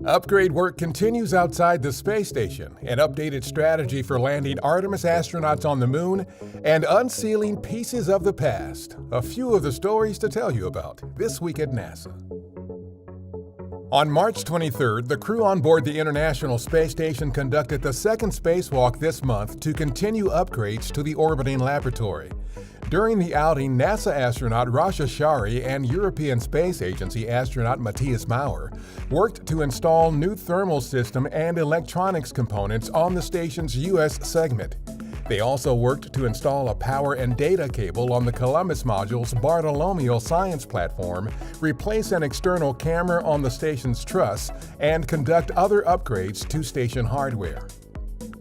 Upgrade work continues outside the space station, an updated strategy for landing Artemis astronauts on the moon, and unsealing pieces of the past. A few of the stories to tell you about this week at NASA. On March 23rd, the crew on board the International Space Station conducted the second spacewalk this month to continue upgrades to the orbiting laboratory. During the outing, NASA astronaut Rasha Shari and European Space Agency astronaut Matthias Maurer worked to install new thermal system and electronics components on the station's U.S. segment. They also worked to install a power and data cable on the Columbus module's Bartolomeo science platform, replace an external camera on the station's truss, and conduct other upgrades to station hardware.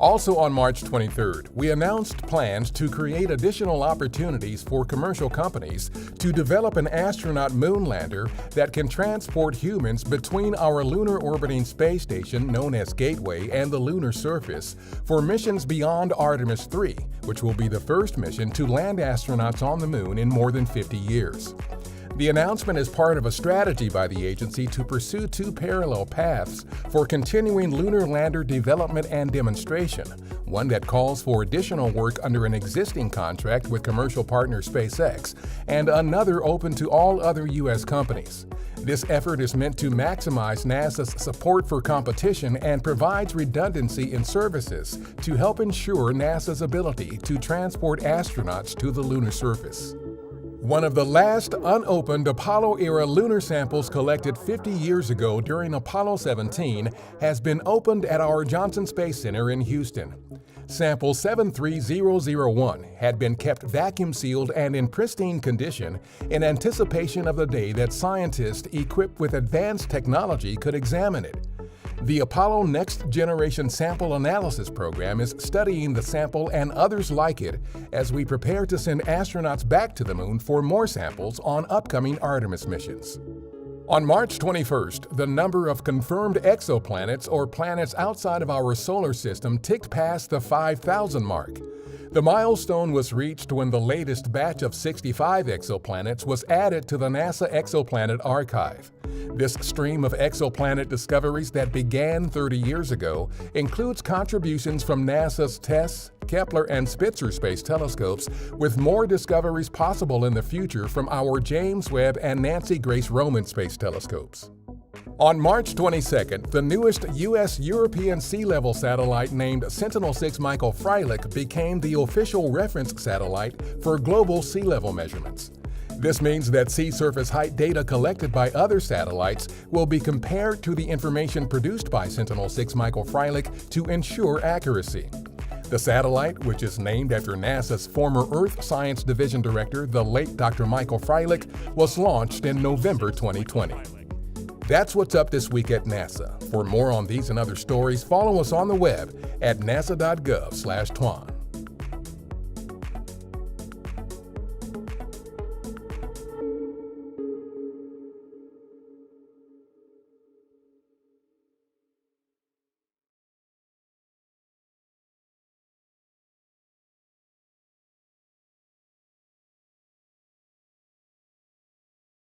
Also on March 23rd, we announced plans to create additional opportunities for commercial companies to develop an astronaut moonlander that can transport humans between our lunar orbiting space station known as Gateway and the lunar surface for missions beyond Artemis 3, which will be the first mission to land astronauts on the moon in more than 50 years. The announcement is part of a strategy by the agency to pursue two parallel paths for continuing lunar lander development and demonstration, one that calls for additional work under an existing contract with commercial partner SpaceX, and another open to all other U.S. companies. This effort is meant to maximize NASA's support for competition and provides redundancy in services to help ensure NASA's ability to transport astronauts to the lunar surface. One of the last unopened Apollo-era lunar samples collected 50 years ago during Apollo 17 has been opened at our Johnson Space Center in Houston. Sample 73001 had been kept vacuum-sealed and in pristine condition in anticipation of the day that scientists equipped with advanced technology could examine it. The Apollo Next Generation Sample Analysis Program is studying the sample and others like it as we prepare to send astronauts back to the moon for more samples on upcoming Artemis missions. On March 21st, the number of confirmed exoplanets or planets outside of our solar system ticked past the 5,000 mark. The milestone was reached when the latest batch of 65 exoplanets was added to the NASA Exoplanet Archive. This stream of exoplanet discoveries that began 30 years ago includes contributions from NASA's TESS, Kepler, and Spitzer space telescopes, with more discoveries possible in the future from our James Webb and Nancy Grace Roman space telescopes. On March 22nd, the newest U.S. European sea level satellite named Sentinel-6 Michael Freilich became the official reference satellite for global sea level measurements. This means that sea surface height data collected by other satellites will be compared to the information produced by Sentinel-6 Michael Freilich to ensure accuracy. The satellite, which is named after NASA's former Earth Science Division Director, the late Dr. Michael Freilich, was launched in November 2020. That's what's up this week at NASA. For more on these and other stories, follow us on the web at nasa.gov/twan.